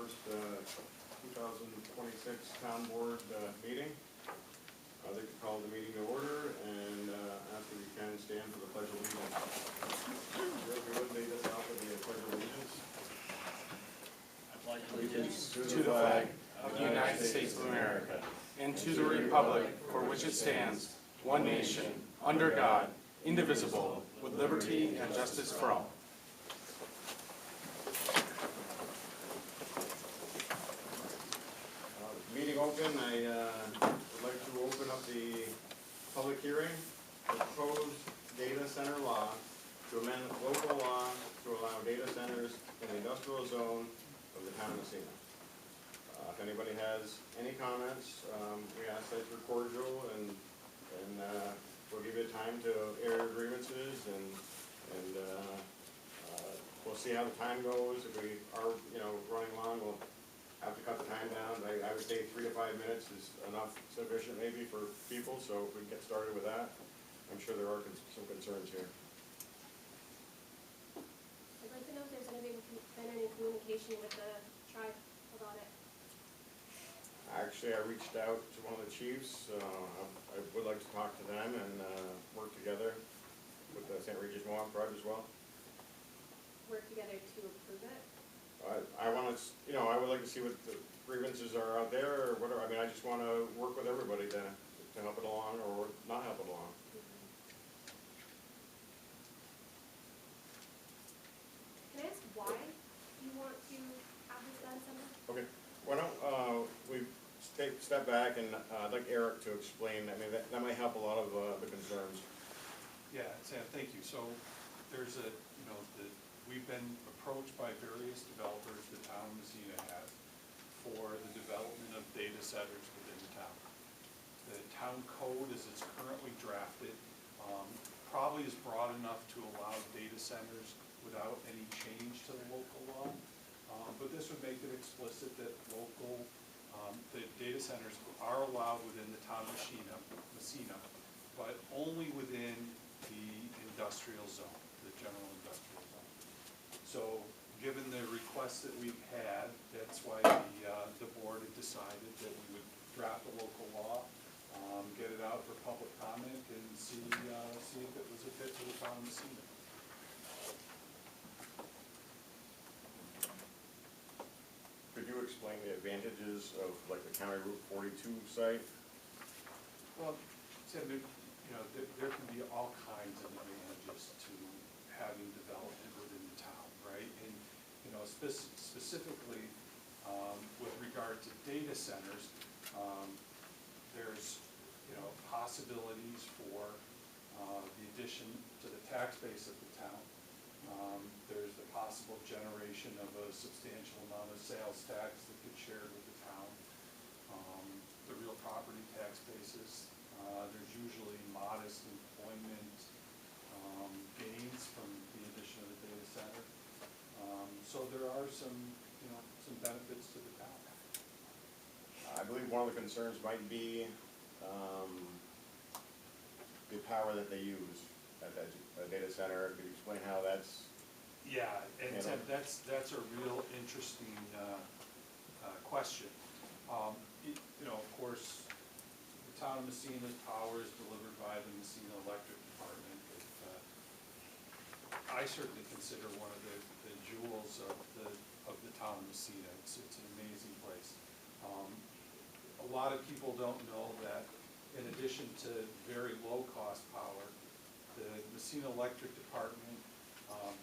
first 2026 town board meeting. I'd like to call the meeting to order and after we can stand for the pledge of allegiance. If you would lead us off with the pledge of allegiance. I pledge allegiance to the flag of the United States of America and to the republic for which it stands, one nation, under God, indivisible, with liberty and justice for all. Meeting open, I would like to open up the public hearing for proposed data center law to amend local law to allow data centers in the industrial zone of the town of Massena. If anybody has any comments, we ask that you're cordial and we'll give you time to air your grievances and we'll see how the time goes. If we are, running long, we'll have to cut the time down. I would say 3 to 5 minutes is enough, sufficient maybe for people, so if we can get started with that. I'm sure there are some concerns here. I'd like to know if there's been any communication with the tribe about it. Actually, I reached out to one of the chiefs. I would like to talk to them and work together with the St. Regis Mohawk tribe as well. Work together to approve it? I want to, I would like to see what the grievances are out there or whatever. I mean, I just want to work with everybody to help it along or not help it along. Can I ask why you want to have this done somehow? Okay, why don't we step back and I'd like Eric to explain. I mean, that might help a lot of the concerns. Yeah, Sam, thank you. So there's we've been approached by various developers the town of Massena has for the development of data centers within the town. The town code as it's currently drafted probably is broad enough to allow data centers without any change to the local law. But this would make it explicit that the data centers are allowed within the town of Massena, but only within the industrial zone, the general industrial zone. So given the requests that we've had, that's why the board had decided that we would draft a local law, get it out for public comment, and see if it was a fit for the town of Massena. Could you explain the advantages of like the County Route 42 site? Well, Sam, there can be all kinds of advantages to having development within the town, right? And specifically with regard to data centers, there's possibilities for the addition to the tax base of the town. There's the possible generation of a substantial amount of sales tax that gets shared with the town. The real property tax basis. There's usually modest employment gains from the addition of the data center. So there are some benefits to the town. I believe one of the concerns might be the power that they use at that data center. Could you explain how that's? Yeah, and Tim, that's a real interesting question. Of course, the town of Massena's power is delivered by the Massena Electric Department. I certainly consider one of the jewels of the town of Massena. It's an amazing place. A lot of people don't know that in addition to very low cost power, the Massena Electric Department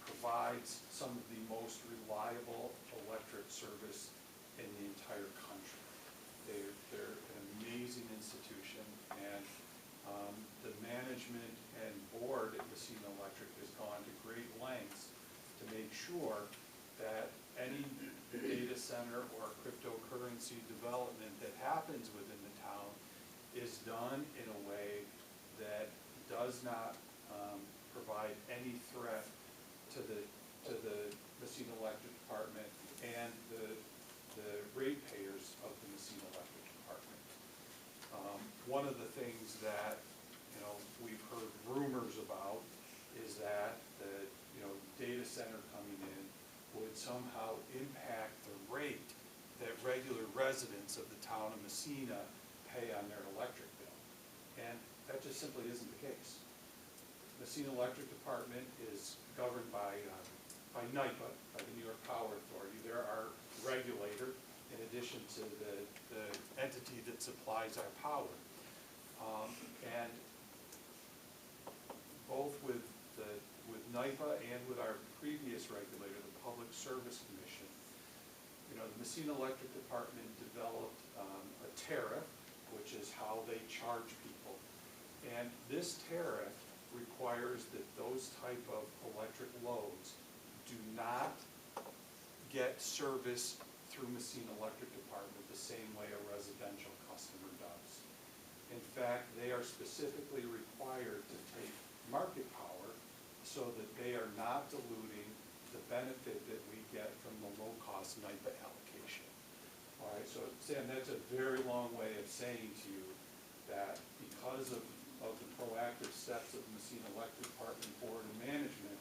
provides some of the most reliable electric service in the entire country. They're an amazing institution, and the management and board at Massena Electric has gone to great lengths to make sure that any data center or cryptocurrency development that happens within the town is done in a way that does not provide any threat to the Massena Electric Department and the ratepayers of the Massena Electric Department. One of the things that we've heard rumors about is that the data center coming in would somehow impact the rate residents of the town of Massena pay on their electric bill. And that just simply isn't the case. Messina Electric Department is governed by NYPA, by the New York Power Authority. They're our regulator in addition to the entity that supplies our power. And both with NYPA and with our previous regulator, the Public Service Commission, the Massena Electric Department developed a tariff, which is how they charge people. And this tariff requires that those type of electric loads do not get service through Massena Electric Department the same way a residential customer does. In fact, they are specifically required to take market power so that they are not diluting the benefit that we get from the low-cost NYPA allocation. All right, so Sam, that's a very long way of saying to you that because of the proactive steps of the Massena Electric Department Board and Management,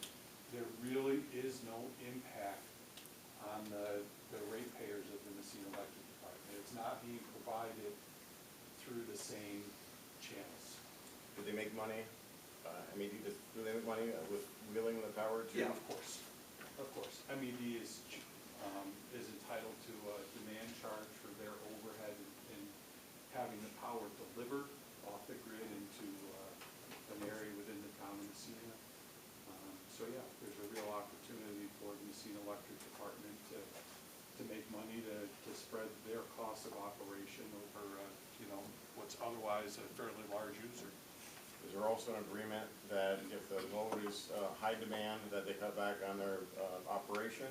there really is no impact on the ratepayers of the Massena Electric Department. It's not being provided through the same channels. Do they make money? Do they make money with wheeling the power to? Yeah, of course. Of course. MED is entitled to a demand charge for their overhead in having the power delivered off the grid into an area within the town of Massena. So yeah, there's a real opportunity for the Massena Electric Department to make money to spread their cost of operation over what's otherwise a fairly large user. Is there also an agreement that if the load is high demand, that they cut back on their operation,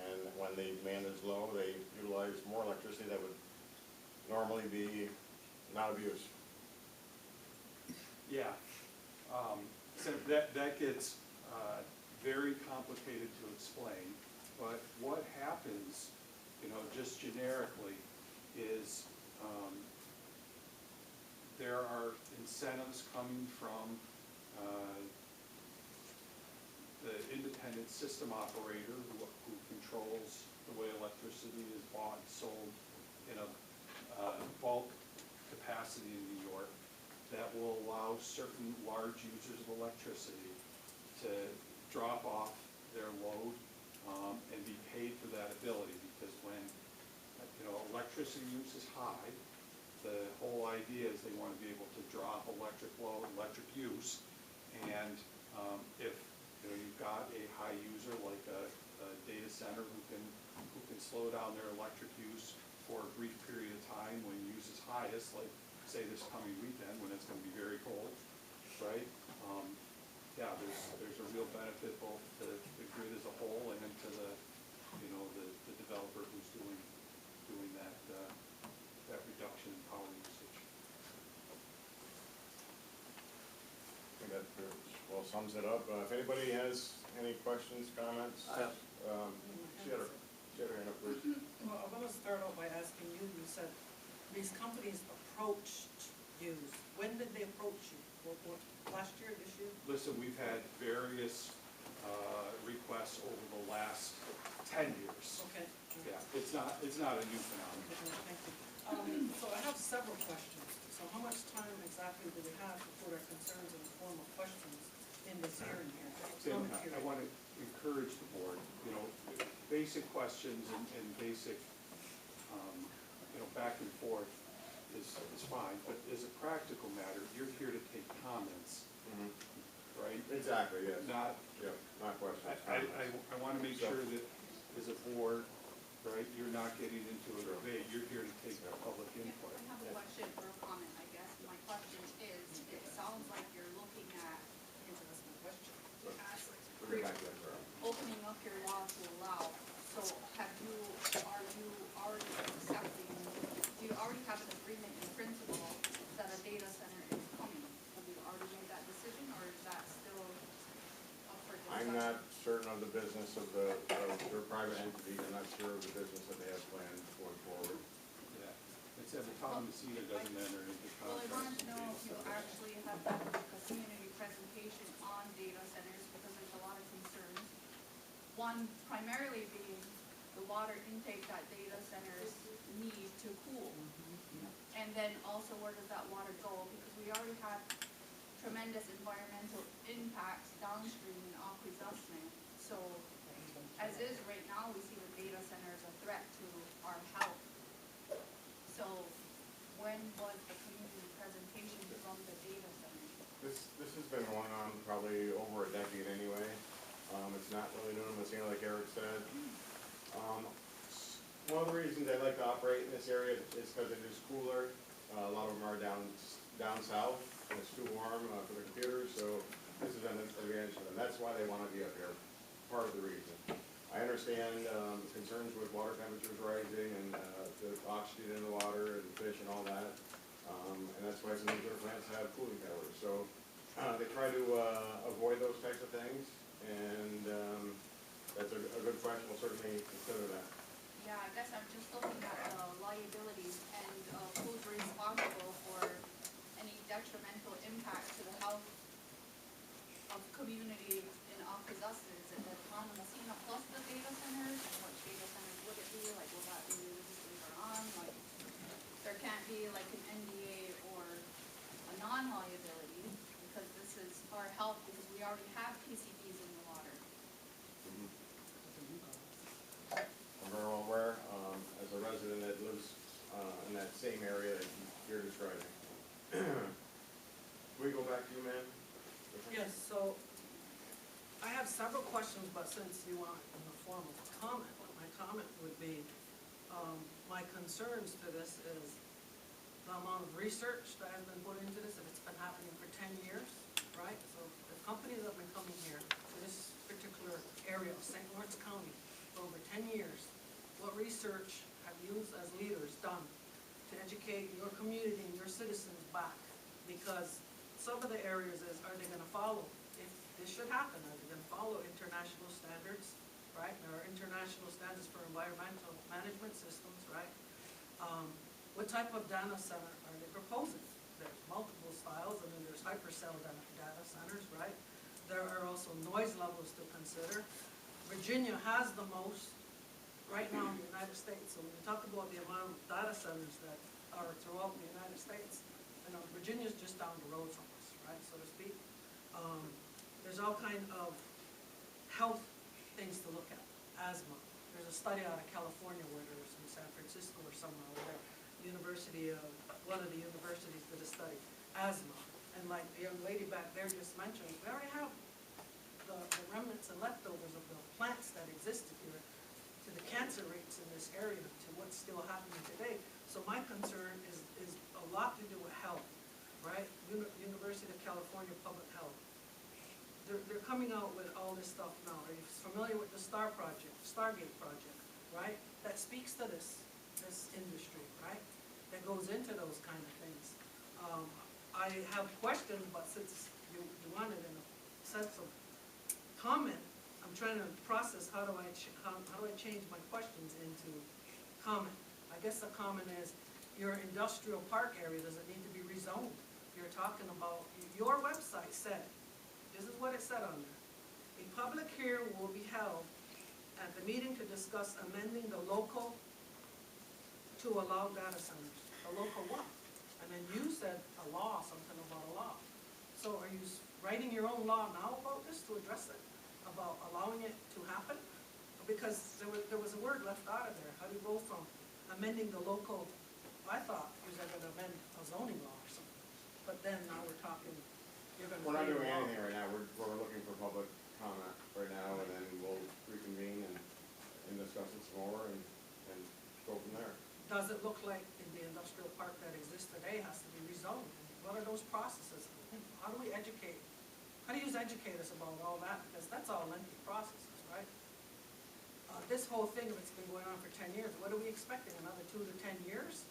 and when the demand is low, they utilize more electricity that would normally be not abused? Yeah, so that gets very complicated to explain, but what happens, just generically, is there are incentives coming from the independent system operator who controls the way electricity is bought and sold in a bulk capacity in New York, that will allow certain large users of electricity to drop off their load and be paid for that ability, because when electricity use is high, the whole idea is they want to be able to drop electric load, electric use, and if you've got a high user like a data center who can slow down their electric use for a brief period of time when use is highest, like say this coming weekend when it's going to be very cold, right? Yeah, there's a real benefit both to the grid as a whole and to the developer who's doing that reduction in power usage. I think that well sums it up. If anybody has any questions, comments? She had her hand up, please. Well, I want to start off by asking you, you said these companies approached you. When did they approach you? What, last year, this year? Listen, we've had various requests over the last 10 years. Okay. Yeah, it's not a new phenomenon. Okay, thank you. So I have several questions. So how much time exactly do we have to put our concerns in the form of questions in this hearing here? Sam, I want to encourage the board, basic questions and basic, back and forth is fine, but as a practical matter, you're here to take comments, right? Exactly, yes. Not questions. I want to make sure that as a board, right, you're not getting into a debate, you're here to take public input. I have a question or a comment, I guess. My question is, it sounds like you're looking at We'll get back to that, Carl. opening up your law to allow. So are you already accepting, do you already have an agreement in principle that a data center is coming? Have you already made that decision, or is that still up for discussion? I'm not certain of the business of their private entity. I'm not sure of the business that they have planned going forward. Yeah, it said the town of Massena doesn't enter into Well, I contracts. wanted to know if you actually have done a community presentation on data centers, because there's a lot of concerns. One primarily being the water intake that data centers need to cool And then also where does that water go? Because we already had tremendous environmental impacts downstream in Akwesasne. So as is right now, we see the data center as a threat to our health. So when was the community presentation from the data center? This has been going on probably over a decade anyway. It's not really new in Massena, like Eric said. One of the reasons I like to operate in this area is because it is cooler. A lot of them are down south, and it's too warm for the computers, so this is an advantage for them. That's why they want to be up here, part of the reason. I understand concerns with water temperatures rising and the oxygen in the water and fish and all that. And that's why some nuclear plants have cooling towers. So they try to avoid those types of things, and that's a good question. We'll certainly consider that. Yeah, I guess I'm just looking at the liabilities and who's responsible for any detrimental impact to the health of community in Akwesasne. Is it the town of Massena plus the data centers? And which data centers would it be? Like, will that be resistant or on? Like, there can't be like an NDA or a non-liability because this is our health because we already have PCBs in the water. I'm very well aware, as a resident that lives in that same area that you're describing. Can we go back to you, ma'am? Yes, so I have several questions, but since you want in the form of a comment, my comment would be, my concerns to this is the amount of research that has been put into this, and it's been happening for 10 years, right? So the companies have been coming here to this particular area of St. Lawrence County for over 10 years. What research have you as leaders done to educate your community and your citizens back? Because some of the areas is, are they gonna follow, if this should happen, are they gonna follow international standards, right? There are international standards for environmental management systems, right? What type of data center are they proposing? There's multiple styles, and then there's hypercell data centers, right? There are also noise levels to consider. Virginia has the most right now in the United States. So when you talk about the amount of data centers that are throughout the United States, you know, Virginia's just down the road from us, right, so to speak. There's all kind of health things to look at. Asthma. There's a study out of California where there's in San Francisco or somewhere where one of the universities did a study. Asthma. And like the young lady back there just mentioned, we already have the remnants and leftovers of the plants that existed here to the cancer rates in this area to what's still happening today. So my concern is a lot to do with health, right? University of California Public Health. They're coming out with all this stuff now. Are you familiar with the Stargate project, right? That speaks to this industry, right? That goes into those kind of things. I have questions, but since you wanted in a sense of comment, I'm trying to process how do I change my questions into comment. I guess the comment is your industrial park area, does it need to be rezoned? You're talking about, your website said, this is what it said on there. A public hearing will be held at the meeting to discuss amending the local to allow data centers. A local what? And then you said a law, something about a law. So are you writing your own law now about this to address it? About allowing it to happen? Because there was a word left out of there. How do you go from amending the local, I thought you were going to amend a zoning law or something. But then now we're talking, you're going to. We're not doing anything right now. We're looking for public comment right now, and then we'll reconvene and discuss it some more and go from there. Does it look like in the industrial park that exists today has to be rezoned? What are those processes? How do we educate? How do you educate us about all that? Because that's all lengthy processes, right? This whole thing that's been going on for 10 years, what are we expecting? Another 2 to 10 years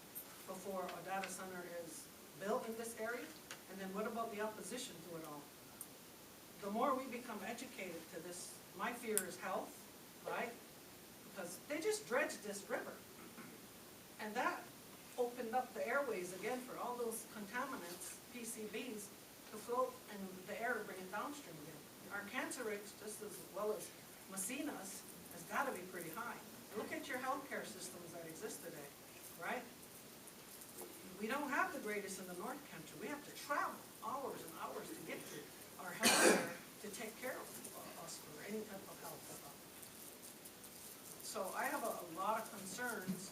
before a data center is built in this area? And then what about the opposition to it all? The more we become educated to this, my fear is health, right? Because they just dredged this river. And that opened up the airways again for all those contaminants, PCBs, to float in the air and bring it downstream again. Our cancer rates, just as well as Massena's, has got to be pretty high. Look at your healthcare systems that exist today, right? we don't have the greatest in the North Country. We have to travel hours and hours to get to our health care, to take care of us for any type of health. So I have a lot of concerns,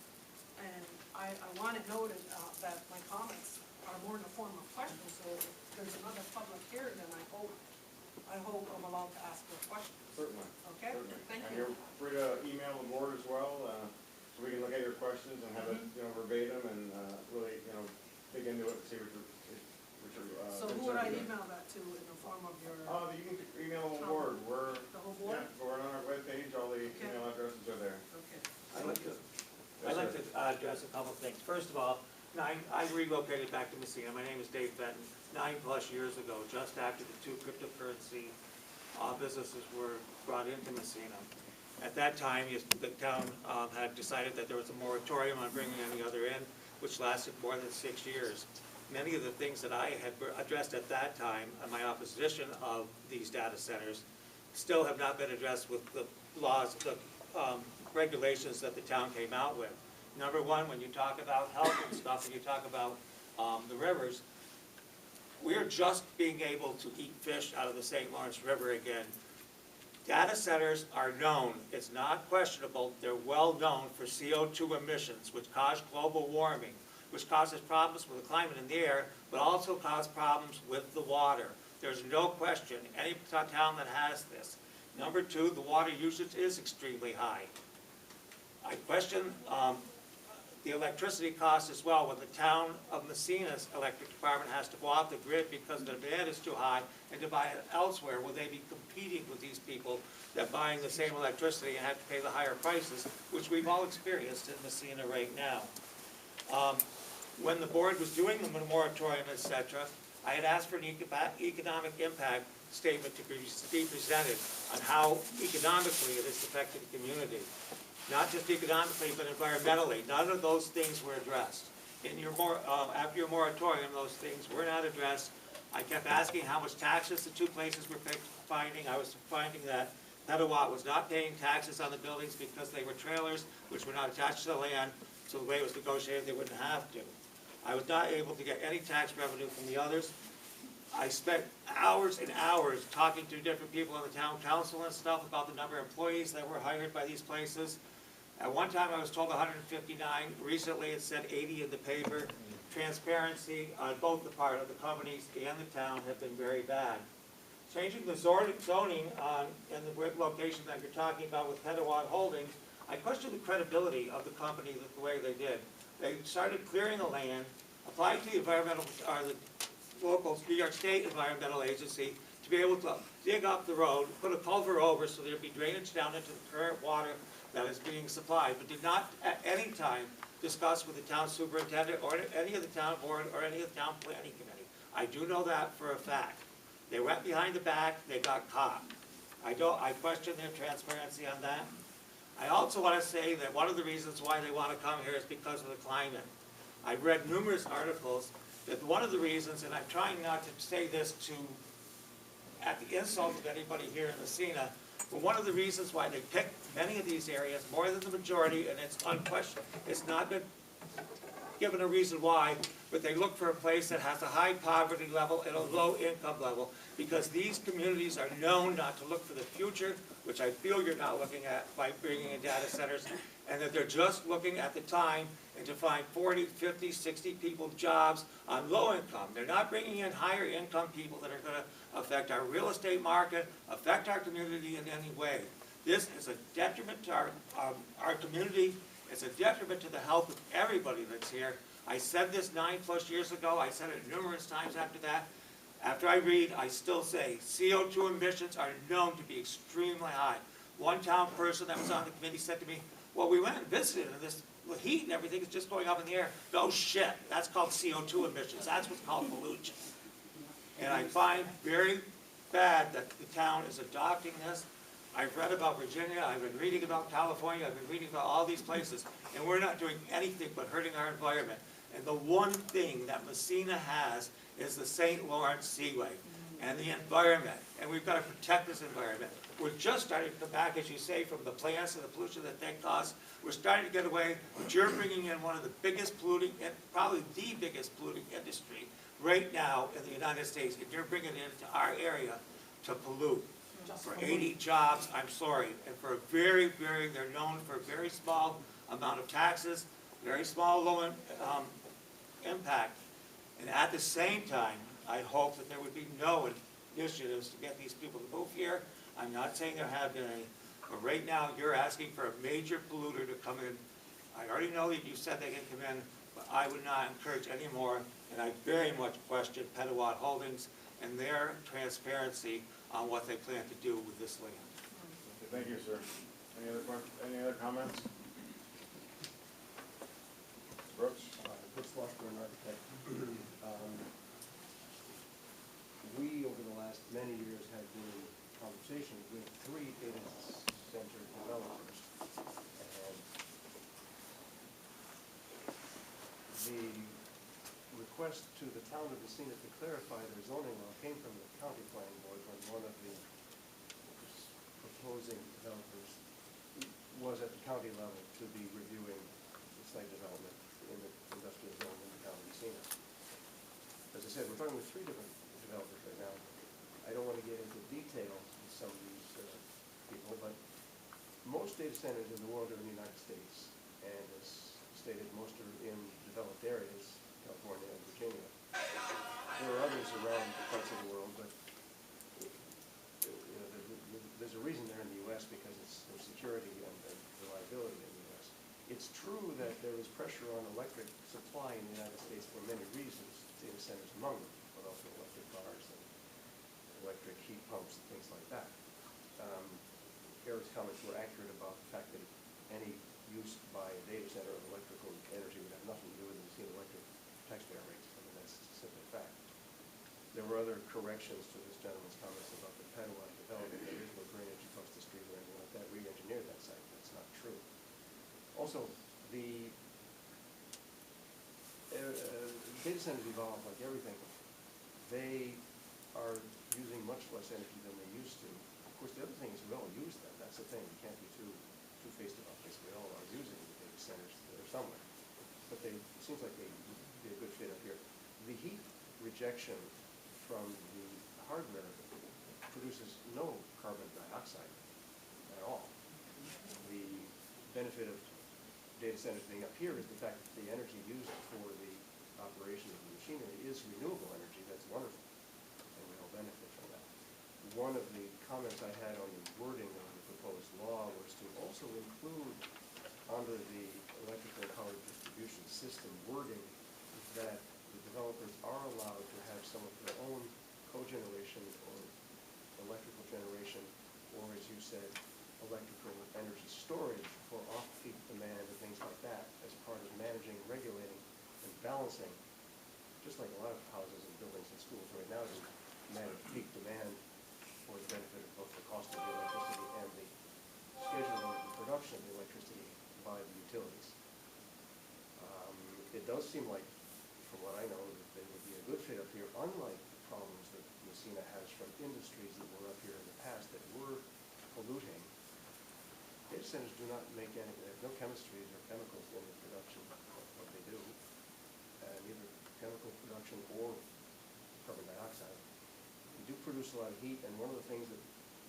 and I want it noted that my comments are more in the form of questions, so if there's another public hearing, then I hope I'm allowed to ask your questions. Certainly. Okay? Certainly. Thank And you. you're free to email the board as well, so we can look at your questions and have it, verbatim and, really, dig into it and see what you're. So who would I email that to in the form of your, You can email the board, the whole board? we're on our webpage, all the Okay. email addresses are there. Okay. I'd like to, Yes, I'd like sir. to address a couple of things. First of all, I relocated back to Massena. My name is Dave Benton. 9+ years ago, just after the two cryptocurrency businesses were brought into Massena. At that time, the town had decided that there was a moratorium on bringing any other in, which lasted more than 6 years. Many of the things that I had addressed at that time in my opposition of these data centers still have not been addressed with the laws, the regulations that the town came out with. Number one, when you talk about health and stuff, and you talk about the rivers, we're just being able to eat fish out of the St. Lawrence River again. Data centers are known, it's not questionable, they're well known for CO2 emissions, which cause global warming, which causes problems with the climate in the air, but also cause problems with the water. There's no question, any town that has this. Number two, the water usage is extremely high. I question the electricity costs as well, when the town of Massena's electric department has to go off the grid because the demand is too high, and to buy it elsewhere, will they be competing with these people that buying the same electricity and have to pay the higher prices, which we've all experienced in Massena right now. When the board was doing the moratorium, et cetera, I had asked for an economic impact statement to be presented on how economically it has affected the community. Not just economically, but environmentally. None of those things were addressed. In your after your moratorium, those things were not addressed. I kept asking how much taxes the two places were finding. I was finding that Petawatt was not paying taxes on the buildings because they were trailers, which were not attached to the land, so the way it was negotiated, they wouldn't have to. I was not able to get any tax revenue from the others. I spent hours and hours talking to different people on the town council and stuff about the number of employees that were hired by these places. At one time, I was told 159. Recently, it said 80 in the paper. Transparency on both the part of the companies and the town have been very bad. Changing the zoning in the location that you're talking about with Petawatt Holdings, I question the credibility of the company the way they did. They started clearing the land, applied to the the local New York State Environmental Agency to be able to dig up the road, put a culvert over so there'd be drainage down into the current water that is being supplied, but did not at any time discuss with the town superintendent or any of the town board or any of the town planning committee. I do know that for a fact. They went behind the back, they got caught. I question their transparency on that. I also want to say that one of the reasons why they want to come here is because of the climate. I've read numerous articles that one of the reasons, and I'm trying not to say this at the insult of anybody here in Massena, but one of the reasons why they picked many of these areas, more than the majority, and it's unquestioned, it's not been given a reason why, but they look for a place that has a high poverty level and a low income level, because these communities are known not to look for the future, which I feel you're not looking at by bringing in data centers, and that they're just looking at the time and to find 40, 50, 60 people jobs on low income. They're not bringing in higher income people that are going to affect our real estate market, affect our community in any way. This is a detriment to our community. It's a detriment to the health of everybody that's here. I said this 9+ years ago. I said it numerous times after that. After I read, I still say CO2 emissions are known to be extremely high. One town person that was on the committee said to me, well, we went and visited, and this heat and everything is just going up in the air. No shit, that's called CO2 emissions. That's what's called pollution. And I find very bad that the town is adopting this. I've read about Virginia, I've been reading about California, I've been reading about all these places, and we're not doing anything but hurting our environment. And the one thing that Massena has is the St. Lawrence Seaway. and the environment, and we've got to protect this environment. We're just starting to come back, as you say, from the plants and the pollution that they cause. We're starting to get away, but you're bringing in one of the biggest polluting, and probably the biggest polluting industry right now in the United States, and you're bringing it into our area to pollute. For 80 jobs, I'm sorry, and for a very, they're known for a very small amount of taxes, very small, low impact. And at the same time, I hope that there would be no initiatives to get these people to move here. I'm not saying there have been any, but right now, you're asking for a major polluter to come in. I already know that you said they can come in, but I would not encourage any more, and I very much question Petawatt Holdings and their transparency on what they plan to do with this land. Okay, thank you, sir. Any other comments? Brooks? Brooks Washburn, architect. We, over the last many years, have been in conversations with 3 data center developers. And the request to the town of Massena to clarify their zoning law came from the county planning board when one of the proposing developers was at the county level to be reviewing the site development in the industrial zone in the town of Massena. As I said, we're talking with 3 different developers right now. I don't want to get into detail with some of these people, but most data centers in the world are in the United States, and as stated, most are in developed areas, California and Virginia. There are others around parts of the world, but there's a reason they're in the U.S. because it's their security and reliability in the U.S. It's true that there is pressure on electric supply in the United States for many reasons, data centers among them, but also electric cars and electric heat pumps and things like that. Eric's comments were accurate about the fact that any use by a data center of electrical energy would have nothing to do with the Massena electric taxpayer rates. I mean, that's simply a fact. There were other corrections to this gentleman's comments about the Petawatt development. There is no drainage across the street or anything like that. We engineered that site. That's not true. Also, the data centers evolve like everything. They are using much less energy than they used to. Of course, the other thing is we all use them. That's the thing. You can't be two-faced about this. We all are using the data centers that are somewhere. But it seems like they would be a good fit up here. The heat rejection from the hardware produces no carbon dioxide at all. The benefit of data centers being up here is the fact that the energy used for the operation of the machinery is renewable energy. That's wonderful, and we all benefit from that. One of the comments I had on the wording of the proposed law was to also include under the electrical power distribution system wording that the developers are allowed to have some of their own cogeneration or electrical generation, or as you said, electrical energy storage for off-peak demand and things like that as part of managing, regulating, and balancing, just like a lot of houses and buildings and schools right now to manage peak demand for the benefit of both the cost of the electricity and the schedule of the production of the electricity by the utilities. It does seem like, from what I know, that they would be a good fit up here, unlike the problems that Massena has from industries that were up here in the past that were polluting. Data centers do not make any, they have no chemistries or chemicals in the production of what they do, neither chemical production or carbon dioxide. We do produce a lot of heat, and one of the things that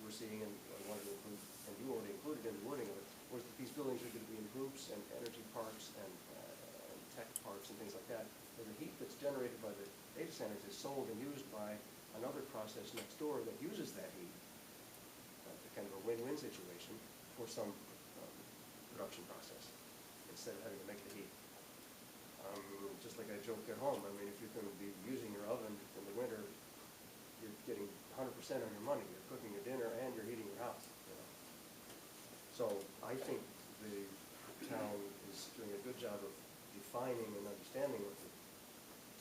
we're seeing, and I wanted to include, and you already included in the wording of it, was that these buildings are going to be in groups and energy parks and tech parks and things like that. And the heat that's generated by the data centers is sold and used by another process next door that uses that heat. Kind of a win-win situation for some production process instead of having to make the heat. Just like I joke at home, I mean, if you're going to be using your oven in the winter, you're getting 100% on your money. You're cooking your dinner and you're heating your house. You know? So I think the town is doing a good job of defining and understanding what the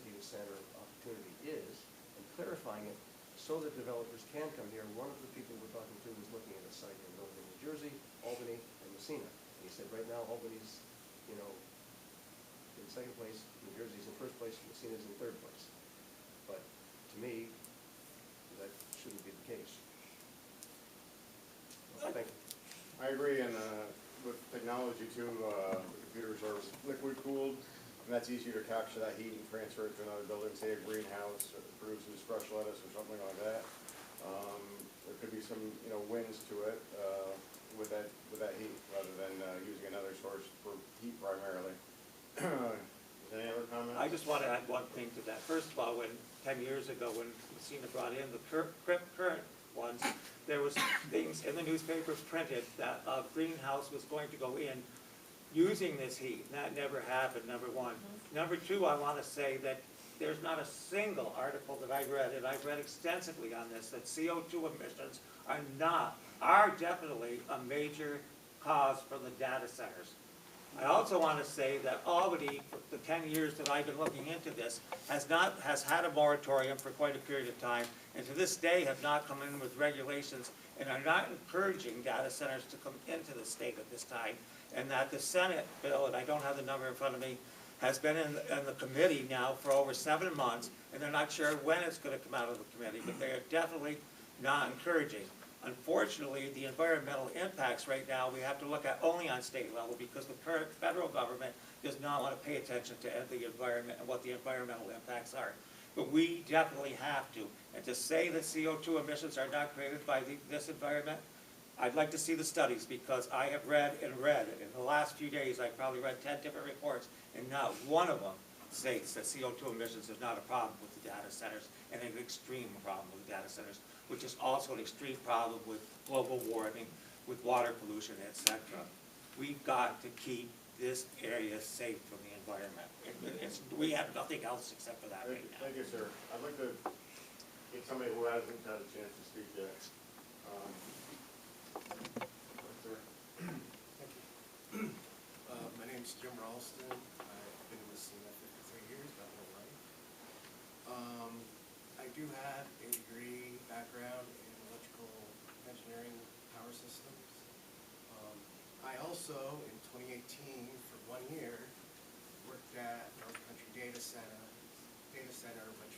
data center opportunity is and clarifying it so that developers can come here. One of the people we're talking to is looking at a site in northern New Jersey, Albany, and Massena. And he said right now Albany's, in second place, New Jersey's in first place, Massena's in third place. But to me, shouldn't be the case. Thank you. I agree, and with technology too, the computers are liquid cooled, and that's easier to capture that heat and transfer it to another building, say a greenhouse, or produces fresh lettuce or something like that. There could be some, winds to it with that heat, rather than using another source for heat primarily. Any other comments? I just want to add one thing to that. First of all, 10 years ago, when Massena brought in the current ones, there was things in the newspapers printed that a greenhouse was going to go in using this heat. That never happened, number one. Number two, I want to say that there's not a single article that I read, and I've read extensively on this, that CO2 emissions are definitely a major cause for the data centers. I also want to say that Albany, for the 10 years that I've been looking into this, has had a moratorium for quite a period of time, and to this day have not come in with regulations and are not encouraging data centers to come into the state at this time. And that the Senate bill, and I don't have the number in front of me, has been in the committee now for over 7 months, and they're not sure when it's going to come out of the committee, but they are definitely not encouraging. Unfortunately, the environmental impacts right now, we have to look at only on state level, because the current federal government does not want to pay attention to the environment and what the environmental impacts are. But we definitely have to. And to say that CO2 emissions are not created by this environment, I'd like to see the studies, because I have read. In the last few days, I've probably read 10 different reports, and not one of them states that CO2 emissions is not a problem with the data centers, and an extreme problem with the data centers, which is also an extreme problem with global warming, with water pollution, etc. We've got to keep this area safe from the environment. We have nothing else except for that right now. Thank you, sir. I'd like to get somebody who hasn't had a chance to speak yet. Sir. My name's Jim Ralston. I've been in Massena 53 years, about my life. I do have a degree background in electrical engineering, power systems. I also, in 2018, for 1 year, worked at North Country Data Center, which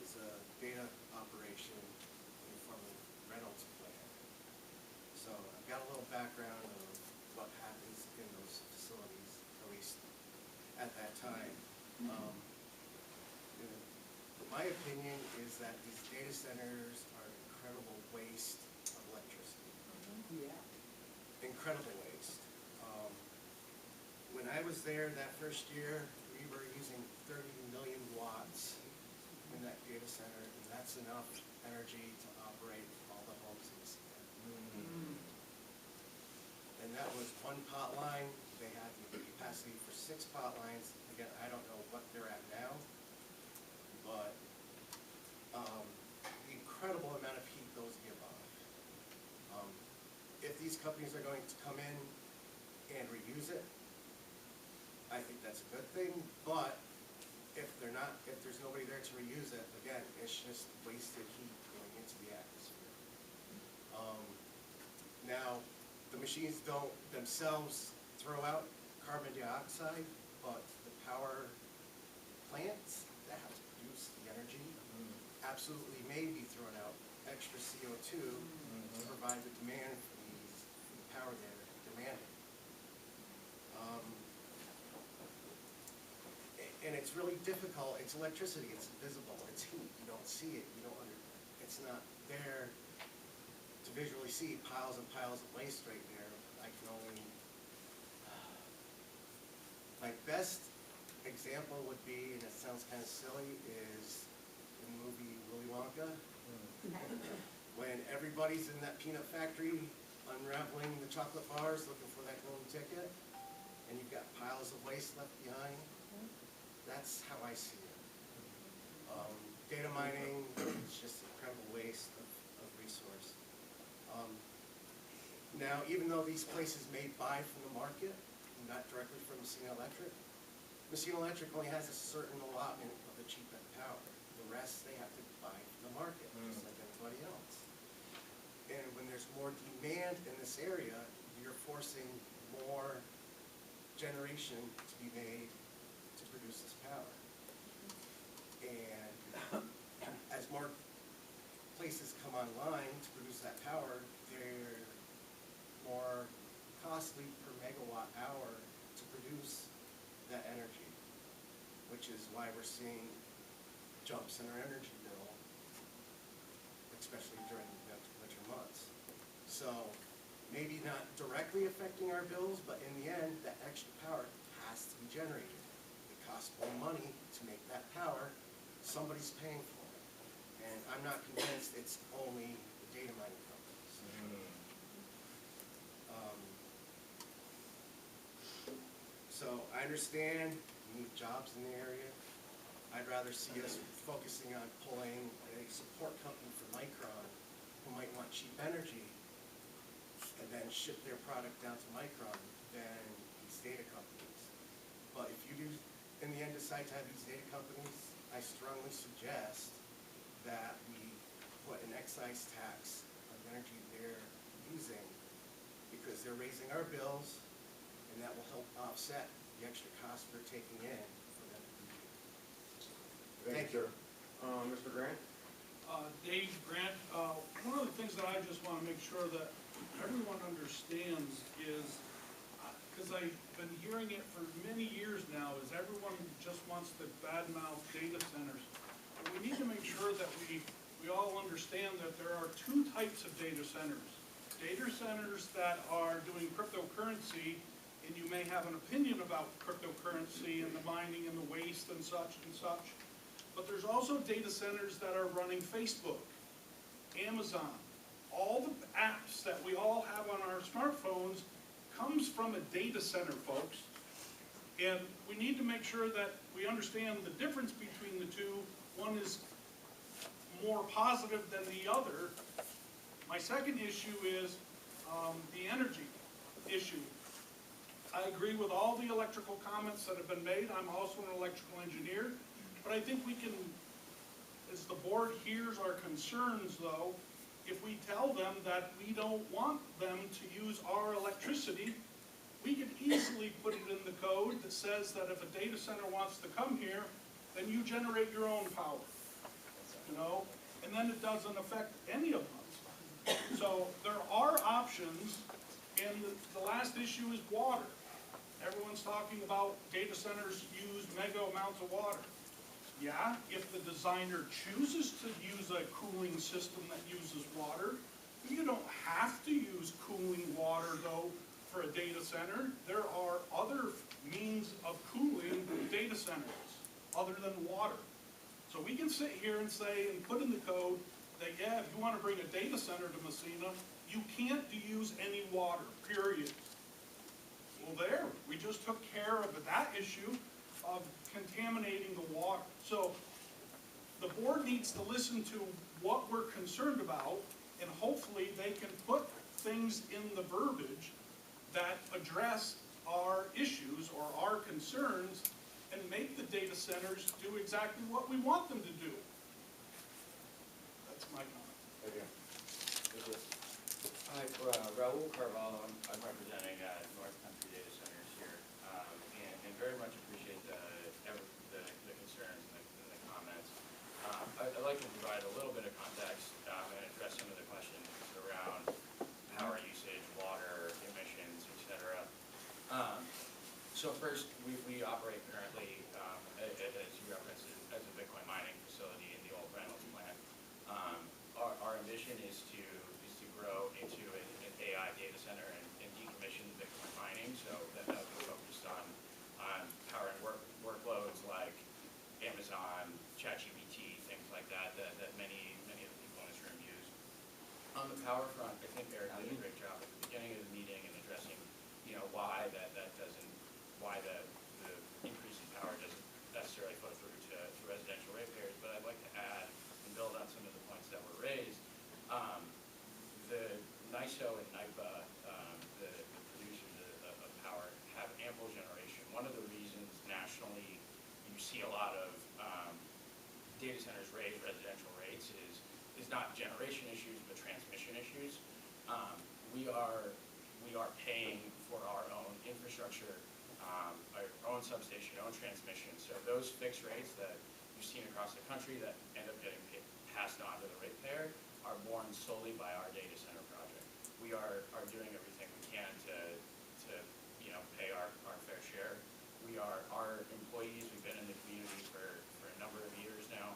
is a data operation in the form of Reynolds plan. So I've got a little background of what happens in those facilities, at least at that time. My opinion is that these data centers are an incredible waste of electricity. Yeah. Incredible waste. When I was there that first year, we were using 30 million watts in that data center, and that's enough energy to operate all the homes in the city. And that was one pot line. They had the capacity for 6 pot lines. Again, I don't know what they're at now, but the incredible amount of heat those give off. If these companies are going to come in and reuse it, I think that's a good thing, but if they're not, if there's nobody there to reuse it, again, it's just wasted heat going into the atmosphere. Now, the machines don't themselves throw out carbon dioxide, but the power plants that have to produce the energy absolutely may be throwing out extra CO2 to provide the demand for the power they're demanding. And it's really difficult. It's electricity. It's invisible. It's heat. You don't see it. It's not there to visually see piles and piles of waste right there. I can only. My best example would be, and it sounds kind of silly, is in the movie Willy Wonka. When everybody's in that peanut factory unraveling the chocolate bars looking for that golden ticket, and you've got piles of waste left behind. That's how I see it. Data mining is just an incredible waste of resource. Now, even though these places may buy from the market, not directly from Massena Electric only has a certain allotment of the cheap end power. The rest they have to buy from the market, just like everybody else. And when there's more demand in this area, you're forcing more generation to be made to produce this power. And as more places online to produce that power, they're more costly per megawatt hour to produce that energy, which is why we're seeing jumps in our energy bill, especially during the winter months. So maybe not directly affecting our bills, but in the end, that extra power has to be generated. It costs more money to make that power. Somebody's paying for it. And I'm not convinced it's only the data mining companies. So I understand we need jobs in the area. I'd rather see us focusing on pulling a support company for Micron who might want cheap energy and then ship their product down to Micron than these data companies. But if you do, in the end, decide to have these data companies, I strongly suggest that we put an excise tax on the energy they're using because they're raising our bills, and that will help offset the extra cost we're taking in for them to be here. Thank you, sir. Mr. Grant? Dave Grant, one of the things that I just want to make sure that everyone understands is, because I've been hearing it for many years now, is everyone just wants to badmouth data centers. But we need to make sure that we all understand that there are two types of data centers. Data centers that are doing cryptocurrency, and you may have an opinion about cryptocurrency and the mining and the waste and such and such. But there's also data centers that are running Facebook, Amazon. All the apps that we all have on our smartphones comes from a data center, folks. And we need to make sure that we understand the difference between the two. One is more positive than the other. My second issue is the energy issue. I agree with all the electrical comments that have been made. I'm also an electrical engineer. But I think we can, as the board hears our concerns though, if we tell them that we don't want them to use our electricity, we could easily put it in the code that says that if a data center wants to come here, then you generate your own power, you know, and then it doesn't affect any of us. So there are options, and the last issue is water. Everyone's talking about data centers use mega amounts of water. Yeah, if the designer chooses to use a cooling system that uses water, you don't have to use cooling water though for a data center. There are other means of cooling data centers other than water. So we can sit here and say and put in the code that, yeah, if you want to bring a data center to Massena, you can't use any water, period. Well, there, we just took care of that issue of contaminating the water. So the board needs to listen to what we're concerned about, and hopefully they can put things in the verbiage that address our issues or our concerns and make the data centers do exactly what we want them to do. That's my comment. Thank you. Hi, Raul Carvalho. I'm representing North Country Data Centers here, and very much appreciate the concerns and the comments. I'd like to provide a little bit of context and address some of the questions around power usage, water, emissions, etc. So first, we operate currently, as you referenced, as a Bitcoin mining facility in the old Reynolds plant. Our ambition is to grow into an AI data center and decommission Bitcoin mining, so that will be focused on powering workloads like Amazon, ChatGPT, things like that many of the people in this room use. On the power front, I think Eric did a great job at the beginning of the meeting in addressing, why why the increase in power doesn't necessarily flow through to residential ratepayers. But I'd like to add and build on some of the points that were raised. The NISO and NIPA, the producers of power, have ample generation. One of the reasons nationally you see a lot of data centers raise residential rates is not generation issues, but transmission issues. We are paying for our own infrastructure, our own substation, our own transmission. So those fixed rates that you've seen across the country that end up getting passed on to the ratepayer are borne solely by our data center project. We are doing everything we can to pay our fair share. Our employees, we've been in the community for a number of years now.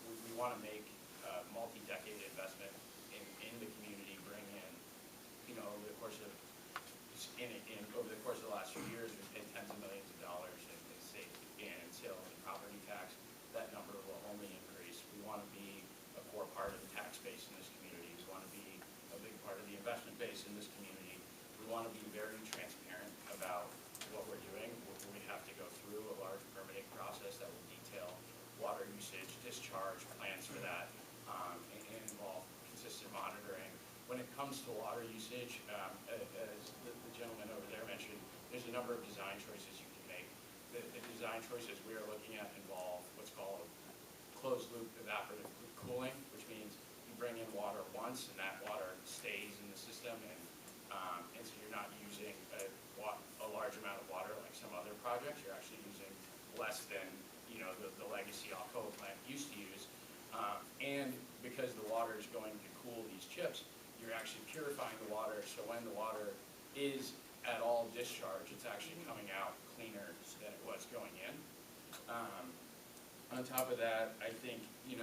We want to make a multi-decade investment in the community, bring in, over the course of the last few years, we've paid tens of millions of dollars in state and sale and property tax. That number will only increase. We want to be a core part of the tax base in this community. We want to be a big part of the investment base in this community. We want to be very transparent about what we're doing. We have to go through a large permitting process that will detail water usage, discharge, plans for that, and involve consistent monitoring. When it comes to water usage, as the gentleman over there mentioned, there's a number of design choices you can make. The design choices we are looking at involve what's called closed loop evaporative cooling, which means you bring in water once and that water stays in the system, and so you're not using a large amount of water like some other projects. You're actually using less than the legacy Alcoa plant used to use, and because the water is going to cool these chips, you're actually purifying the water, so when the water is at all discharged, it's actually coming out cleaner than it was going in. On top of that, I think, we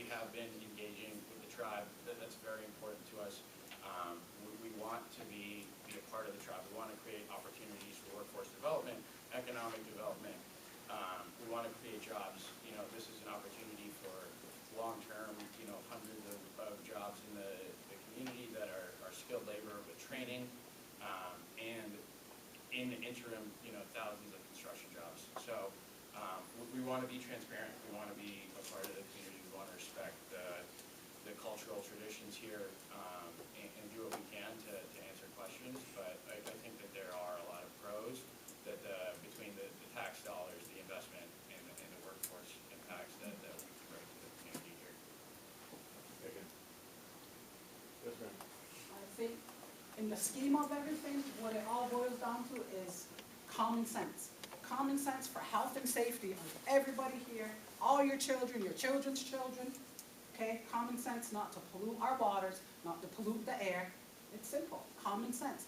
have been engaging with the tribe. That's very important to us. We want to be a part of the tribe. We want to create opportunities for workforce development, economic development. We want to create jobs. This is an opportunity for long-term, hundreds of jobs in the community that are skilled labor with training, and in the interim, thousands of construction jobs. So we want to be transparent. We want to be a part of the community. We want to respect the cultural traditions here, and do what we can to answer questions. But I think that there are a lot of pros that between the tax dollars, the investment, and the workforce impacts that we can bring to the community here. Thank you. Yes, ma'am. I think in the scheme of everything, what it all boils down to is common sense. Common sense for health and safety of everybody here, all your children, your children's children, okay? Common sense not to pollute our waters, not to pollute the air. It's simple, common sense.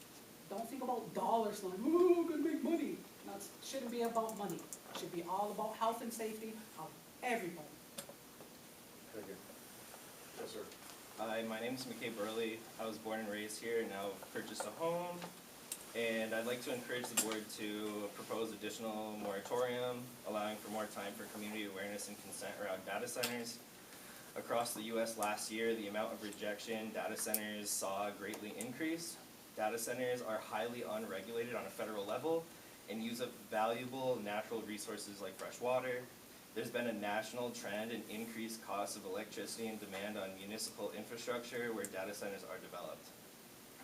Don't think about dollars like, oh, I'm gonna make money. No, it shouldn't be about money. It should be all about health and safety of everybody. Thank you. Yes, sir. Hi, my name is McKay Burley. I was born and raised here, now purchased a home. And I'd like to encourage the board to propose additional moratorium, allowing for more time for community awareness and consent around data centers. Across the U.S. last year, the amount of rejection data centers saw greatly increase. Data centers are highly unregulated on a federal level and use up valuable natural resources like fresh water. There's been a national trend in increased costs of electricity and demand on municipal infrastructure where data centers are developed.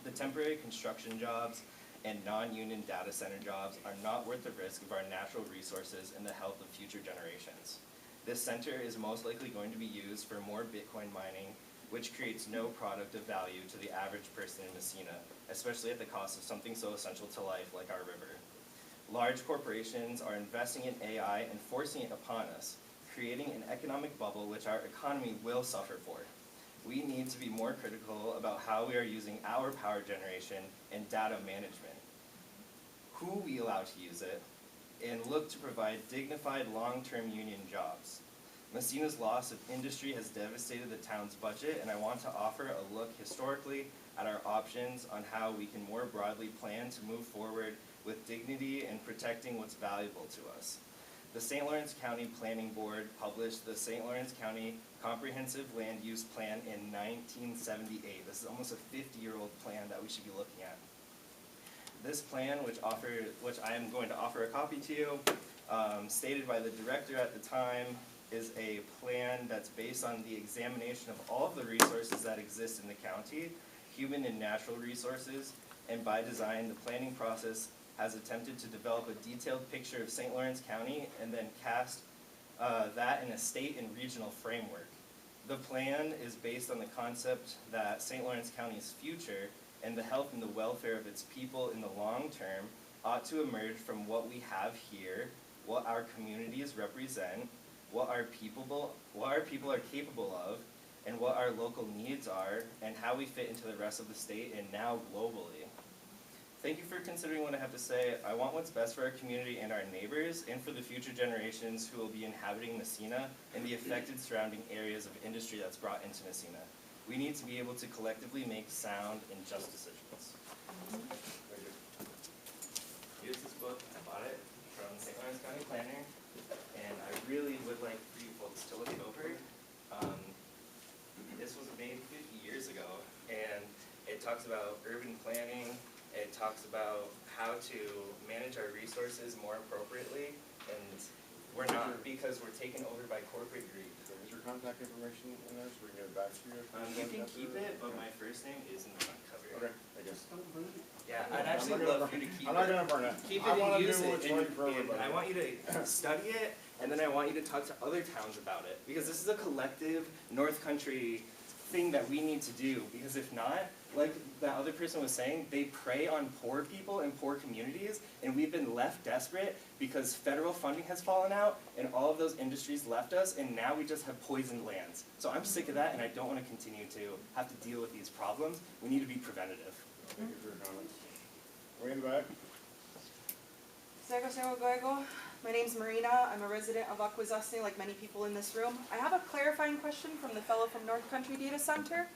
The temporary construction jobs and non-union data center jobs are not worth the risk of our natural resources and the health of future generations. This center is most likely going to be used for more Bitcoin mining, which creates no product of value to the average person in Massena, especially at the cost of something so essential to life like our river. Large corporations are investing in AI and forcing it upon us, creating an economic bubble which our economy will suffer for. We need to be more critical about how we are using our power generation and data management, who we allow to use it, and look to provide dignified long-term union jobs. Massena's loss of industry has devastated the town's budget, and I want to offer a look historically at our options on how we can more broadly plan to move forward with dignity and protecting what's valuable to us. The St. Lawrence County Planning Board published the St. Lawrence County Comprehensive Land Use Plan in 1978. This is almost a 50-year-old plan that we should be looking at. This plan, which I am going to offer a copy to you, stated by the director at the time, is a plan that's based on the examination of all of the resources that exist in the county, human and natural resources, and by design, the planning process has attempted to develop a detailed picture of St. Lawrence County and then cast that in a state and regional framework. The plan is based on the concept that St. Lawrence County's future and the health and the welfare of its people in the long term ought to emerge from what we have here, what our communities represent, what our people are capable of, and what our local needs are, and how we fit into the rest of the state and now globally. Thank you for considering what I have to say. I want what's best for our community and our neighbors, and for the future generations who will be inhabiting Massena and the affected surrounding areas of industry that's brought into Massena. We need to be able to collectively make sound and just decisions. Here's this book. I bought it from St. Lawrence County Planner, and I really would like for you folks to look it over. This was made 50 years ago, and it talks about urban planning. It talks about how to manage our resources more appropriately, and we're not, because we're taken over by corporate greed. Is your contact information in there so we can get it back to you? You can keep it, but my first name is in the front cover. Okay, I guess. Yeah, I'd actually love for you to keep it. I'm not gonna burn it. Keep I it wanna and do use what's it, right for and everybody. I want you to study it, and then I want you to talk to other towns about it, because this is a collective North Country thing that we need to do, because if not, like the other person was saying, they prey on poor people and poor communities, and we've been left desperate because federal funding has fallen out, and all of those industries left us, and now we just have poisoned lands. So I'm sick of that, and I don't want to continue to have to deal with these problems. We need to be preventative. Thank you for your comments. Way in the back. My name's Marina. I'm a resident of Akwesasne, like many people in this room. I have a clarifying question from the fellow from North Country Data Center.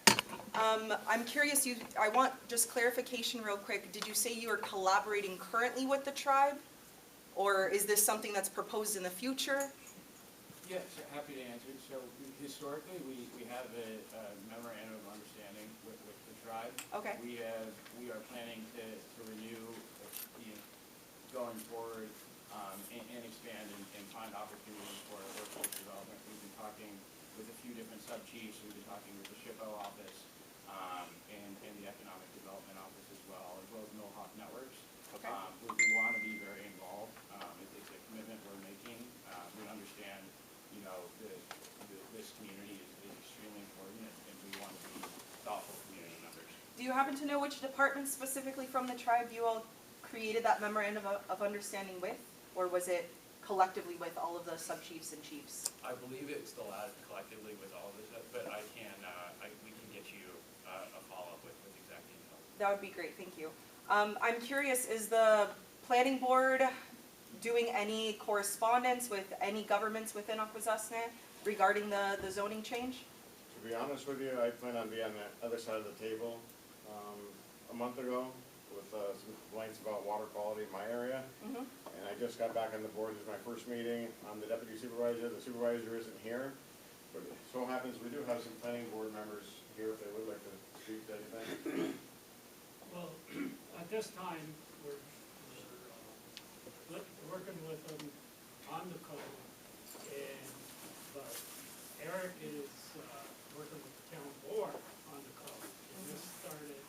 I'm curious, I want just clarification real quick. Did you say you are collaborating currently with the tribe? Or is this something that's proposed in the future? Yes, happy to answer. So historically, we have a memorandum of understanding with the tribe. Okay. We are planning to renew, going forward, and expand and find opportunities for workforce development. We've been talking with a few different sub-chiefs. We've been talking with the SHPO office, and the Economic Development Office as well as Mohawk Networks. Okay. We want to be very involved. It's a commitment we're making. We understand, this community is extremely important, and we want to be thoughtful community members. Do you happen to know which department specifically from the tribe you all created that memorandum of understanding with? Or was it collectively with all of the sub-chiefs and chiefs? I believe it's the latter, collectively with all of this, but we can get you a follow-up with exact details. That would be great, thank you. I'm curious, is the planning board doing any correspondence with any governments within Akwesasne regarding the zoning change? To be honest with you, I plan on being on the other side of the table a month ago with some complaints about water quality in my area. Mm-hmm. And I just got back on the board. This is my first meeting. I'm the deputy supervisor. The supervisor isn't here. But it so happens we do have some planning board members here if they would like to speak to anything. Well, at this time, we're working with them on the code, but Eric is working with the town board on the code. And this started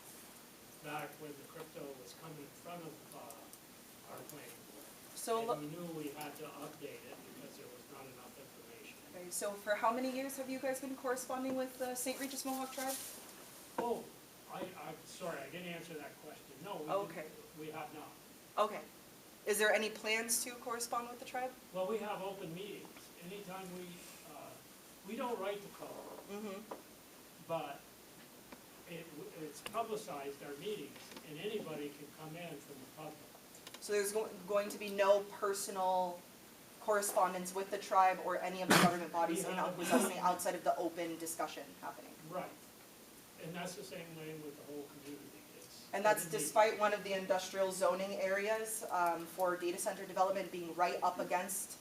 back when the crypto was coming in front of our planning board. So, And we knew we had to update it because there was not enough information. okay, so for how many years have you guys been corresponding with the St. Regis Mohawk tribe? Oh, I'm sorry, I didn't answer that question. No, Okay. we have not. Okay. Is there any plans to correspond with the tribe? Well, we have open meetings. Anytime we don't write the code, Mm-hmm. but it's publicized, our meetings, and anybody can come in from the public. So there's going to be no personal correspondence with the tribe or any of the government bodies in Akwesasne outside of the open discussion happening? Right. And that's the same way with the whole community. And that's despite one of the industrial zoning areas for data center development being right up against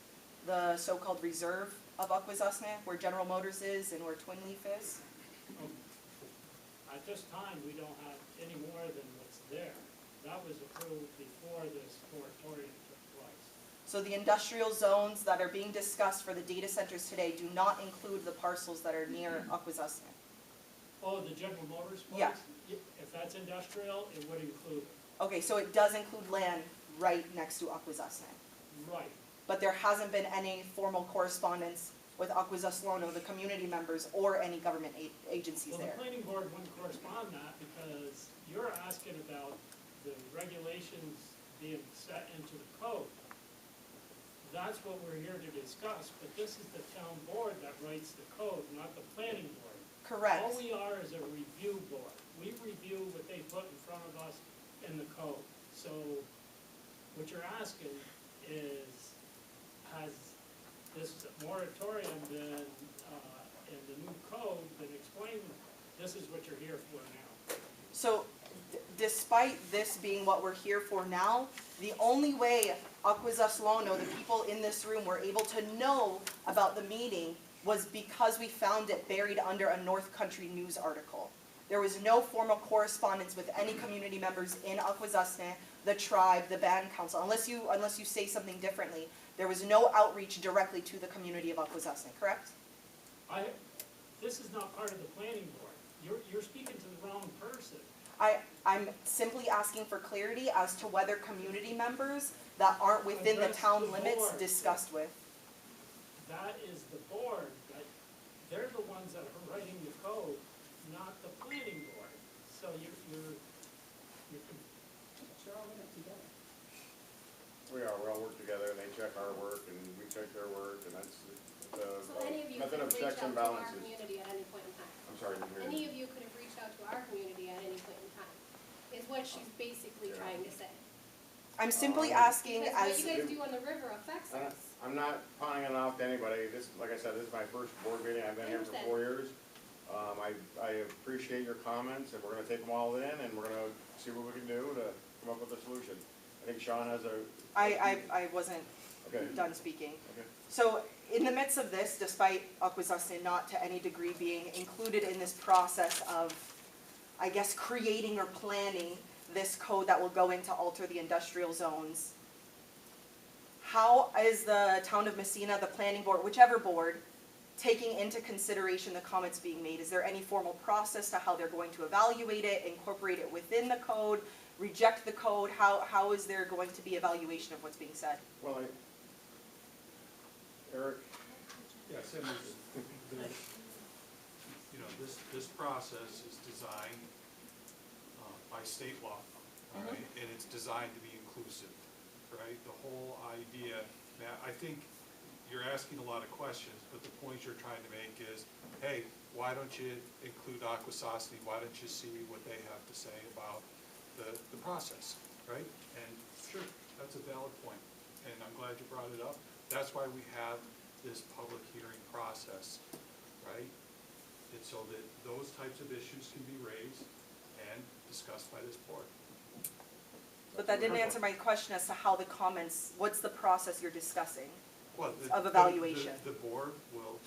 the so-called reserve of Akwesasne, where General Motors is and where Twin Leaf is. At this time, we don't have any more than what's there. That was approved before this moratorium took place. So the industrial zones that are being discussed for the data centers today do not include the parcels that are near Akwesasne. Oh, the General Motors place? Yeah. If that's industrial, it would include it. Okay, so it does include land right next to Akwesasne. Right. But there hasn't been any formal correspondence with Akwesasne, the community members, or any government agencies Well, there. the planning board wouldn't correspond that because you're asking about the regulations being set into the code. That's what we're here to discuss, but this is the town board that writes the code, not the planning board. Correct. All we are is a review board. We review what they put in front of us in the code. So what you're asking is, has this moratorium been, in the new code been explained? This is what you're here for now. So despite this being what we're here for now, the only way Akwesaslono, the people in this room, were able to know about the meeting was because we found it buried under a North Country News article. There was no formal correspondence with any community members in Akwesasne, the tribe, the band council, unless you say something differently. There was no outreach directly to the community of Akwesasne, correct? This is not part of the planning board. You're speaking to the wrong person. I'm simply asking for clarity as to whether community members that aren't within the That's town the limits board. discussed with. That is the board, but they're the ones that are writing the code, not the planning board. So you're We all work together, and they check our work, and we check their work, and that's So any of you method could of have reached checks out and to our balances. community at any point in time. I'm sorry, I didn't hear Any you. of you could have reached out to our community at any point in time, is what she's basically trying to say. I'm simply asking Because what as, you guys do on the river affects us. I'm not pawning it off to anybody. This, like I said, this is my first board meeting. I've been here for 4 years. I appreciate your comments, and we're gonna take them all in, and we're gonna see what we can do to come up with a solution. I think Sean has a. I wasn't Okay. done speaking. Okay. So in the midst of this, despite Akwesasne not to any degree being included in this process of, I guess, creating or planning this code that will go in to alter the industrial zones, how is the town of Massena, the planning board, whichever board, taking into consideration the comments being made? Is there any formal process to how they're going to evaluate it, incorporate it within the code, reject the code? How is there going to be evaluation of what's being said? Well, Eric, Yes, and there's, you know, this process is designed by state law, all right? And it's designed to be inclusive, right? The whole idea, now, I think you're asking a lot of questions, but the point you're trying to make is, hey, why don't you include Akwesasne? Why don't you see what they have to say about the process, right? And sure, that's a valid point, and I'm glad you brought it up. That's why we have this public hearing process, right? It's so that those types of issues can be raised and discussed by this board. But that didn't answer my question as to how the comments, what's the process you're discussing? Well, Of evaluation. The board will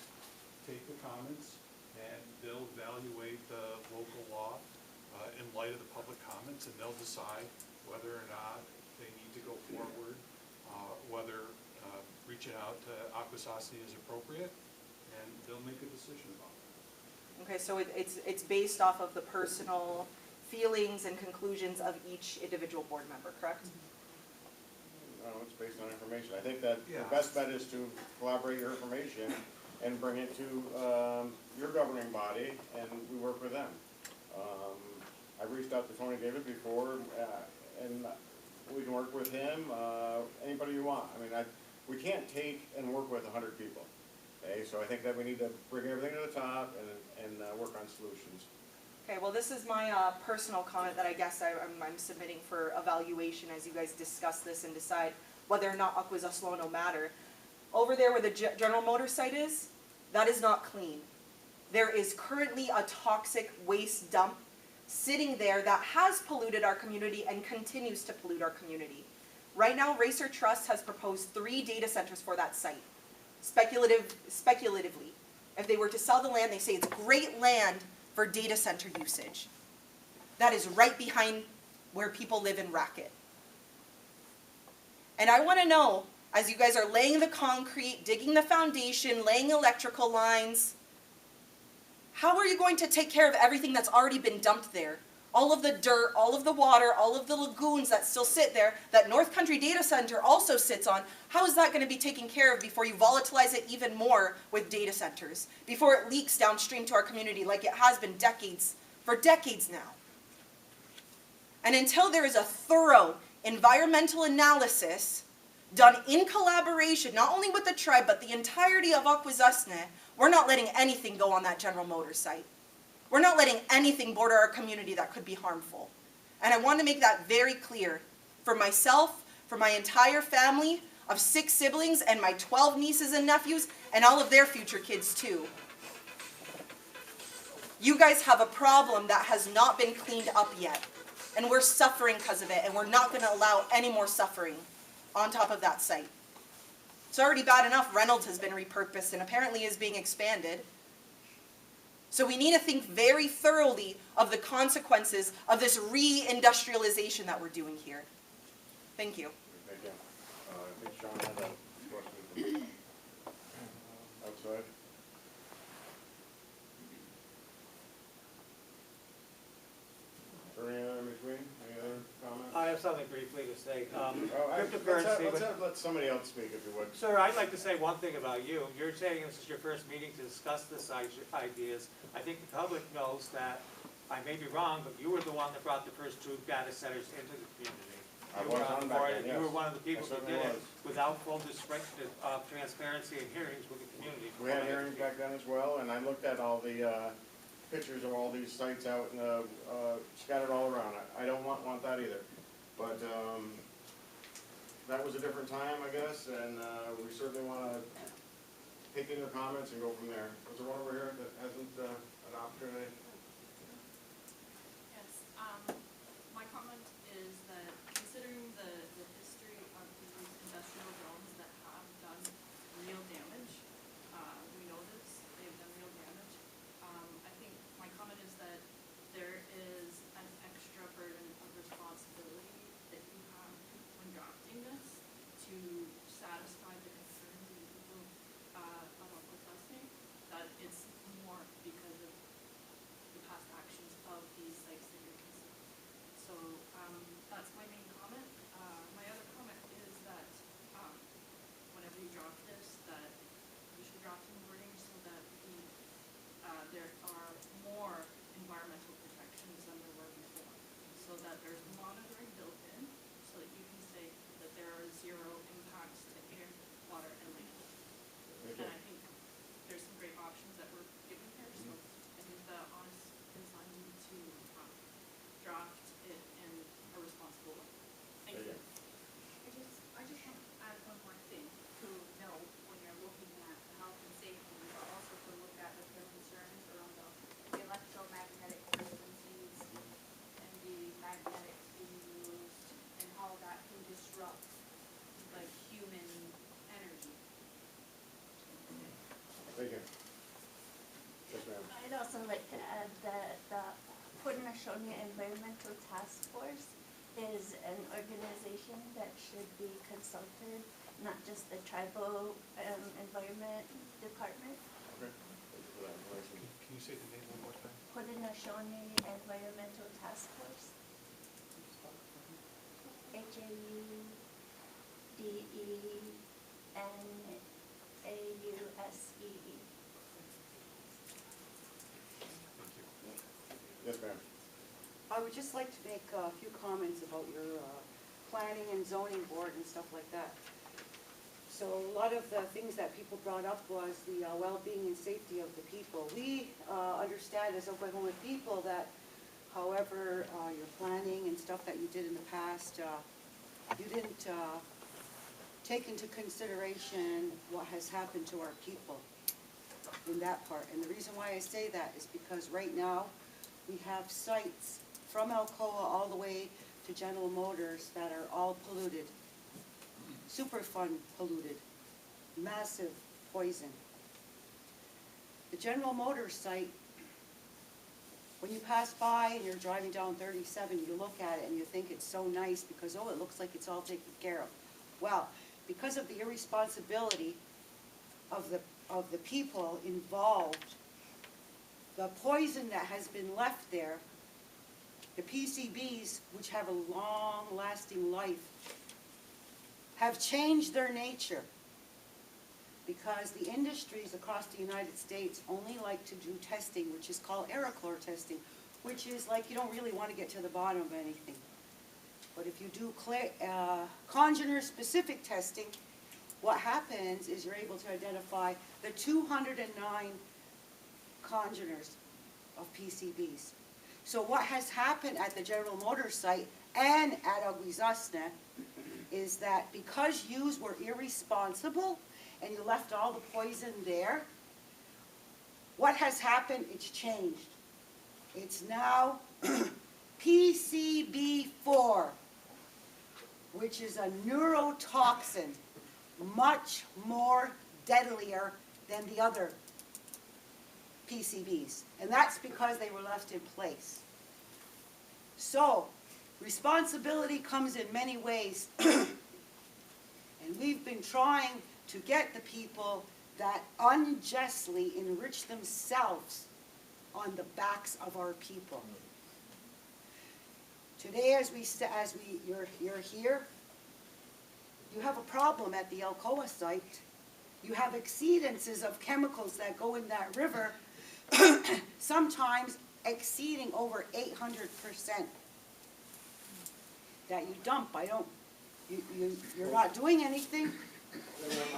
take the comments and they'll evaluate the local law in light of the public comments, and they'll decide whether or not they need to go forward, whether reaching out to Akwesasne is appropriate, and they'll make a decision about it. Okay, so it's based off of the personal feelings and conclusions of each individual board member, correct? no, it's based on information. I think that the Yeah. best bet is to collaborate your information and bring it to your governing body, and we work with them. I've reached out to Tony David before, and we can work with him, anybody you want. I mean, we can't take and work with 100 people, okay? So I think that we need to bring everything to the top and work on solutions. Okay, well, this is my personal comment that I guess I'm submitting for evaluation as you guys discuss this and decide whether or not Akwesaslono matter. Over there where the General Motors site is, that is not clean. There is currently a toxic waste dump sitting there that has polluted our community and continues to pollute our community. Right now, Racer Trust has proposed 3 data centers for that site, speculatively. If they were to sell the land, they say it's great land for data center usage. That is right behind where people live in Racket. And I want to know, as you guys are laying the concrete, digging the foundation, laying electrical lines, how are you going to take care of everything that's already been dumped there? All of the dirt, all of the water, all of the lagoons that still sit there, that North Country Data Center also sits on, how is that going to be taken care of before you volatilize it even more with data centers? Before it leaks downstream to our community like it has been for decades now. And until there is a thorough environmental analysis done in collaboration, not only with the tribe, but the entirety of Akwesasne, we're not letting anything go on that General Motors site. We're not letting anything border our community that could be harmful. And I want to make that very clear for myself, for my entire family of 6 siblings and my 12 nieces and nephews and all of their future kids too. You guys have a problem that has not been cleaned up yet. And we're suffering because of it, and we're not going to allow any more suffering on top of that site. It's already bad enough Reynolds has been repurposed and apparently is being expanded. So we need to think very thoroughly of the consequences of this re-industrialization that we're doing here. Thank you. Thank you. I think Sean had a question outside. Any other in between? Any other comments? I have something briefly to say. Cryptocurrency. Let somebody else speak if you would. Sir, I'd like to say one thing about you. You're saying this is your first meeting to discuss this ideas. I think the public knows that, I may be wrong, but you were the one that brought the first 2 data centers into the community. I You was were on on board, back then, and you yes. were one of the people I who certainly did it was. without full transparency and hearings with the community. We had hearings back then as well, and I looked at all the pictures of all these sites out in the, scattered all around. I don't want that either. But that was a different time, I guess, and we certainly want to take in their comments and go from there. Was there one over here that hasn't an opportunity? Yes, my comment is that considering the history of these industrial zones that have done real damage, we know this, they've done real damage. I think my comment is that there is an extra burden of responsibility that you have when drafting this to satisfy the concerns of the people of Akwesasne, that it's more because of the past actions of these sites that you're considering. So that's my main comment. My other comment is that whenever you draft this, that you should draft some wording so that there are more environmental protections than there were before. So that there's monitoring built in, so that you can say that there are 0 impacts to air, water, and land. And I think there's some great options that were given here, so I think the honest design need to draft it in a responsible way. Thank you. I just want to add one more thing to know when you're looking at the health and safety, but also to look at the concerns around the electromagnetic frequencies and the magnetics being used and how that can disrupt like human energy. Thank you. Yes, ma'am. I'd also like to add that the Haudenosaunee Environmental Task Force is an organization that should be consulted, not just the tribal environment department. Okay. Thank you for that information. Can you say the name one more time? Haudenosaunee Environmental Task Force. HAUDENAUSEE. Yes, ma'am. I would just like to make a few comments about your planning and zoning board and stuff like that. So a lot of the things that people brought up was the well-being and safety of the people. We understand as Oklahoma people that however your planning and stuff that you did in the past, you didn't take into consideration what has happened to our people in that part. And the reason why I say that is because right now we have sites from Alcoa all the way to General Motors that are all polluted, Superfund polluted, massive poison. The General Motors site, when you pass by and you're driving down 37, you look at it and you think it's so nice because, oh, it looks like it's all taken care of. Well, because of the irresponsibility of the people involved, the poison that has been left there, the PCBs, which have a long-lasting life, have changed their nature because the industries across the United States only like to do testing, which is called aerochlor testing, which is like you don't really want to get to the bottom of anything. But if you do congener-specific testing, what happens is you're able to identify the 209 congeners of PCBs. So what has happened at the General Motors site and at Aguizasne is that because yous were irresponsible and you left all the poison there, what has happened? It's changed. It's now PCB4, which is a neurotoxin, much more deadlier than the other PCBs. And that's because they were left in place. So, responsibility comes in many ways. And we've been trying to get the people that unjustly enrich themselves on the backs of our people. Today, you're here, you have a problem at the Alcoa site. You have exceedances of chemicals that go in that river, sometimes exceeding over 800% that you dump. You're not doing anything.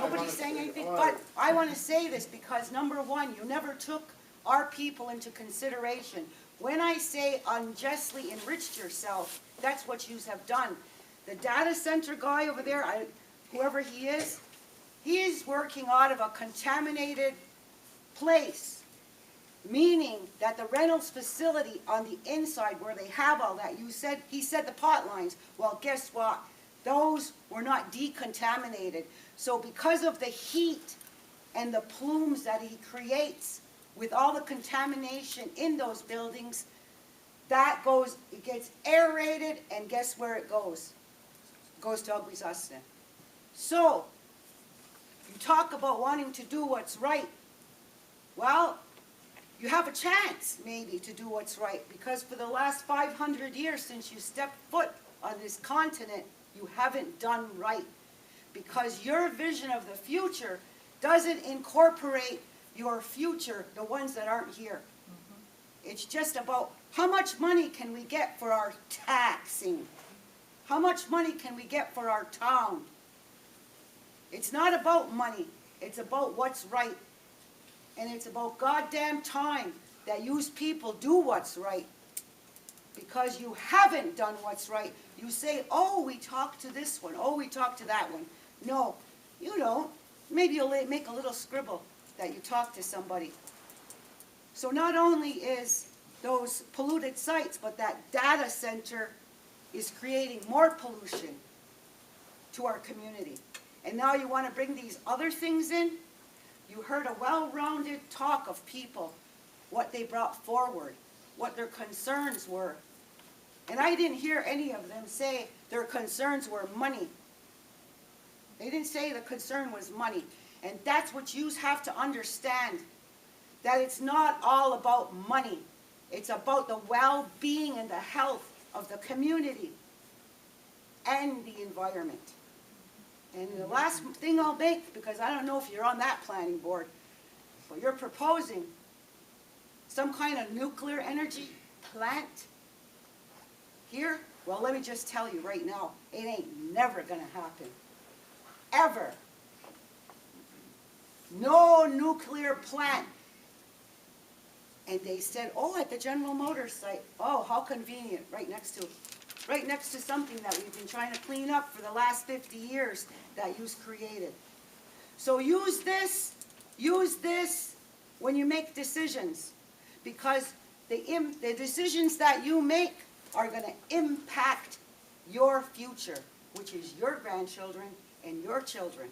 Nobody's saying anything, but I want to say this because number one, you never took our people into consideration. When I say unjustly enriched yourself, that's what you have done. The data center guy over there, whoever he is working out of a contaminated place, meaning that the Reynolds facility on the inside where they have all that, he said the pot lines. Well, guess what? Those were not decontaminated. So because of the heat and the plumes that he creates with all the contamination in those buildings, it gets aerated, and guess where it goes? It goes to Aguizasne. So, you talk about wanting to do what's right. Well, you have a chance, maybe, to do what's right, because for the last 500 years since you stepped foot on this continent, you haven't done right. Because your vision of the future doesn't incorporate your future, the ones that aren't here. It's just about how much money can we get for our taxing? How much money can we get for our town? It's not about money. It's about what's right. And it's about goddamn time that you people do what's right. Because you haven't done what's right. You say, oh, we talked to this one. Oh, we talked to that one. No, you don't. Maybe you'll make a little scribble that you talk to somebody. So not only is those polluted sites, but that data center is creating more pollution to our community. And now you want to bring these other things in? You heard a well-rounded talk of people, what they brought forward, what their concerns were. And I didn't hear any of them say their concerns were money. They didn't say the concern was money. And that's what you have to understand, that it's not all about money. It's about the well-being and the health of the community and the environment. And the last thing I'll make, because I don't know if you're on that planning board, but you're proposing some kind of nuclear energy plant here. Well, let me just tell you right now, it ain't never going to happen. Ever. No nuclear plant. And they said, oh, at the General Motors site. Oh, how convenient, right next to something that we've been trying to clean up for the last 50 years that you've created. So use this when you make decisions, because the decisions that you make are going to impact your future, which is your grandchildren and your children.